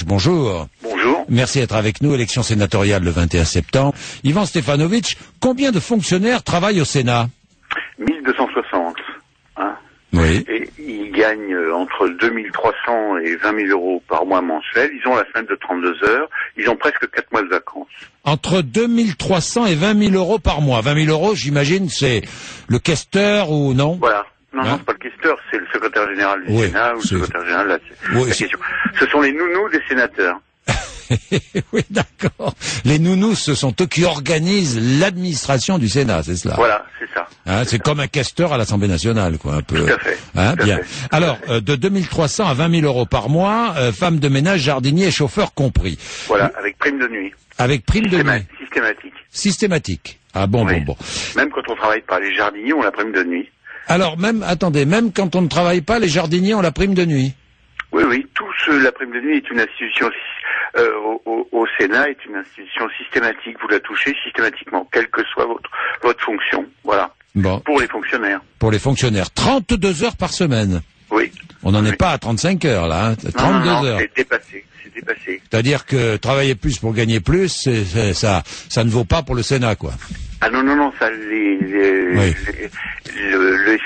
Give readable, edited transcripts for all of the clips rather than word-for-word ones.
bonjour. Bonjour. Merci d'être avec nous, élection sénatoriale le 21 septembre. Ivan Stefanovic, combien de fonctionnaires travaillent au Sénat? 1260. Hein. Oui. Et ils gagnent entre 2300 et 20 000 euros par mois mensuel. Ils ont la semaine de 32 heures. Ils ont presque 4 mois de vacances. Entre 2300 et 20 000 euros par mois. 20 000 euros, j'imagine, c'est le questeur ou non? Voilà. Non, hein? non, c'est pas le questeur, c'est le secrétaire général du Sénat ou le secrétaire général de la question. Ce sont les nounous des sénateurs. Oui, d'accord. Les nounous, ce sont eux qui organisent l'administration du Sénat, c'est cela? Voilà, c'est ça. Hein, c'est comme un questeur à l'Assemblée nationale, quoi, un peu. Tout à fait. Hein, tout bien. à fait. Alors, de 2300 à 20 000 euros par mois, femmes de ménage, jardiniers et chauffeurs compris. Voilà, avec prime de nuit. Avec prime de nuit. Systématique. Systématique. Ah bon, oui. bon. Même quand on travaille pas, les jardiniers ont la prime de nuit. Alors, même quand on ne travaille pas, les jardiniers ont la prime de nuit. Oui, la prime de nuit est une institution au Sénat, est une institution systématique. Vous la touchez systématiquement, quelle que soit votre fonction. Voilà. Bon. Pour les fonctionnaires. Pour les fonctionnaires. 32 heures par semaine. Oui. On n'en est pas à 35 heures, là. Hein. 32 heures. C'est dépassé. C'est-à-dire que travailler plus pour gagner plus, ça ne vaut pas pour le Sénat, quoi. Ah non, ça, les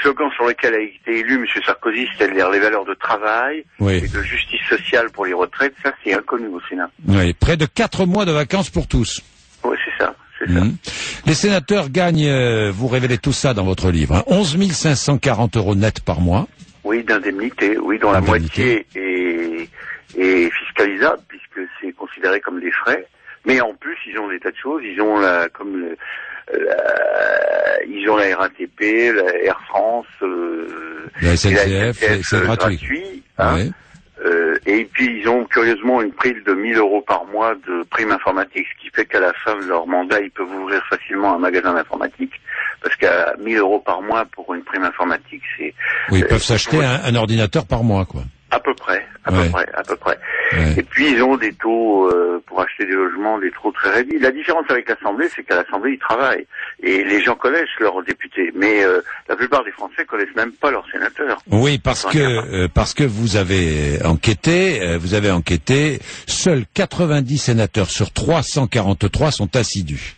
slogans sur lesquels a été élu M. Sarkozy, c'est-à-dire les valeurs de travail et de justice sociale pour les retraites, ça c'est inconnu au Sénat. Oui, près de 4 mois de vacances pour tous. Oui, c'est ça. Les sénateurs gagnent, vous révélez tout ça dans votre livre, hein, 11 540 euros net par mois. Oui, d'indemnité, dont la moitié est fiscalisable, puisque c'est considéré comme des frais. Mais en plus, ils ont des tas de choses. Ils ont ils ont la RATP, la Air France, la SNCF, c'est gratuit. Hein. Et puis, ils ont curieusement une prime de 1 000 euros par mois de prime informatique, ce qui fait qu'à la fin de leur mandat, ils peuvent ouvrir facilement un magasin d'informatique. Parce qu'à 1 000 euros par mois pour une prime informatique, c'est... Oui, ils peuvent s'acheter un ordinateur par mois, quoi. À peu près. Ouais. Et puis ils ont des taux pour acheter des logements, des taux très réduits. La différence avec l'Assemblée, c'est qu'à l'Assemblée ils travaillent et les gens connaissent leurs députés, mais la plupart des Français connaissent même pas leurs sénateurs. Oui, parce que vous avez enquêté, seuls 90 sénateurs sur 343 sont assidus.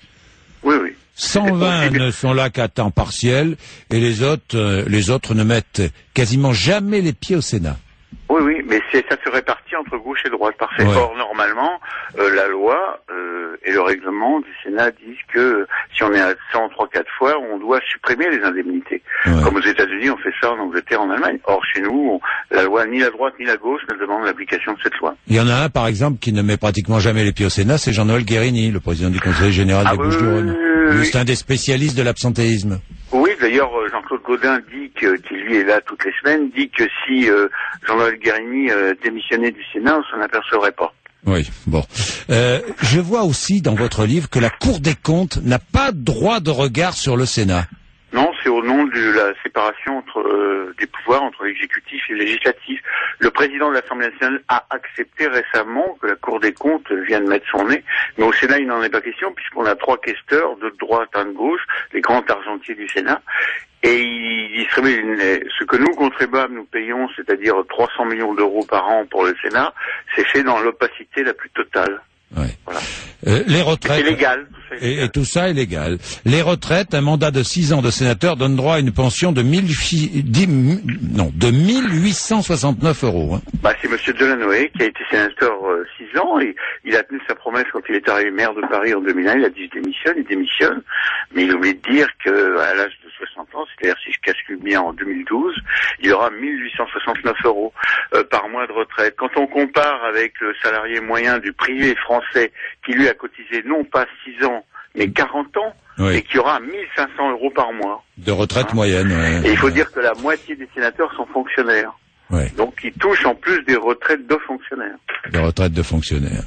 Oui. 120 ne sont là qu'à temps partiel et les autres ne mettent quasiment jamais les pieds au Sénat. Oui, mais ça se répartit entre gauche et droite. Parfait. Ouais. Or, normalement, la loi et le règlement du Sénat disent que si on est à 103-4 fois, on doit supprimer les indemnités. Ouais. Comme aux États-Unis, on fait ça en Angleterre, en Allemagne. Or, chez nous, la loi, ni la droite ni la gauche ne demande l'application de cette loi. Il y en a un, par exemple, qui ne met pratiquement jamais les pieds au Sénat, c'est Jean-Noël Guérini, le président du Conseil général des Bouches-du-Rhône. C'est un des spécialistes de l'absentéisme. Oui, d'ailleurs, Jean-Claude Gaudin dit qui lui est là toutes les semaines, dit que si Jean-Noël Guérini démissionnait du Sénat, on s'en apercevrait pas. Oui, bon. Je vois aussi dans votre livre que la Cour des comptes n'a pas droit de regard sur le Sénat. Non, c'est au nom de la séparation des pouvoirs entre l'exécutif et le législatif. Le président de l'Assemblée nationale a accepté récemment que la Cour des comptes vienne mettre son nez, mais au Sénat il n'en est pas question puisqu'on a 3 questeurs, de droite, un de gauche, les grands argentiers du Sénat, et ils distribuent ce que nous, contribuables, nous payons, c'est-à-dire 300 millions d'euros par an pour le Sénat, c'est fait dans l'opacité la plus totale. Ouais. Voilà. Les retraites. C'est légal. Et tout ça est légal. Les retraites, un mandat de 6 ans de sénateur donne droit à une pension de 1869 euros. Hein. C'est monsieur Delanoë qui a été sénateur 6 ans et il a tenu sa promesse quand il est arrivé maire de Paris en 2001. Il a dit il démissionne, mais il oublie de dire qu'à l'âge de 60 ans, c'est-à-dire si je calcule bien en 2012, il aura 1869 euros par mois de retraite. Quand on compare avec le salarié moyen du privé français qui lui a cotisé non pas 6 ans, mais 40 ans, et qui aura 1500 euros par mois. De retraite moyenne. Ouais. Et il faut dire que la moitié des sénateurs sont fonctionnaires. Ouais. Donc ils touchent en plus des retraites de fonctionnaires. Des retraites de fonctionnaires.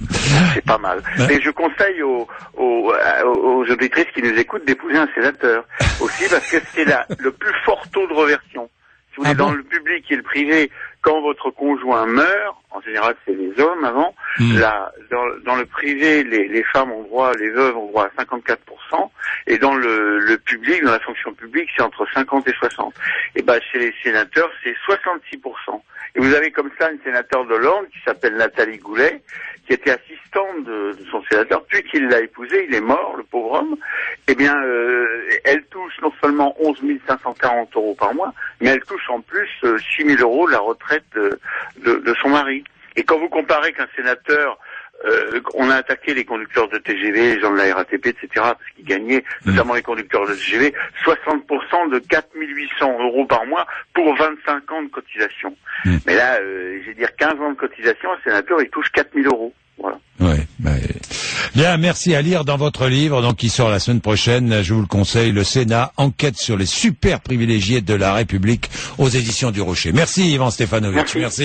C'est pas mal. Et je conseille aux auditrices qui nous écoutent d'épouser un sénateur. Aussi parce que c'est le plus fort taux de reversion. Si vous voulez, dans le public et le privé, quand votre conjoint meurt, en général c'est les hommes avant, là, dans le privé, les femmes ont droit, les veuves ont droit à 54%, et dans le public, dans la fonction publique, c'est entre 50 et 60. Et chez les sénateurs, c'est 66% Et vous avez comme ça une sénateur de l'Orne qui s'appelle Nathalie Goulet, qui était assistante de son sénateur, puis qu'il l'a épousé, il est mort, le pauvre homme. Eh bien, elle touche non seulement 11 540 € par mois, mais elle touche en plus 6 000 € la retraite de son mari. Et quand vous comparez qu'un sénateur, on a attaqué les conducteurs de TGV, les gens de la RATP, etc., parce qu'ils gagnaient, notamment les conducteurs de TGV, 60% de 4 800 € par mois pour 25 ans de cotisation. Mais là, je vais dire 15 ans de cotisation, un sénateur, il touche 4 000 €. Voilà. Ouais, bien, merci. À lire dans votre livre, donc qui sort la semaine prochaine, je vous le conseille, le Sénat, enquête sur les super privilégiés de la République, aux éditions du Rocher. Merci Yvan Stefanovic. Merci.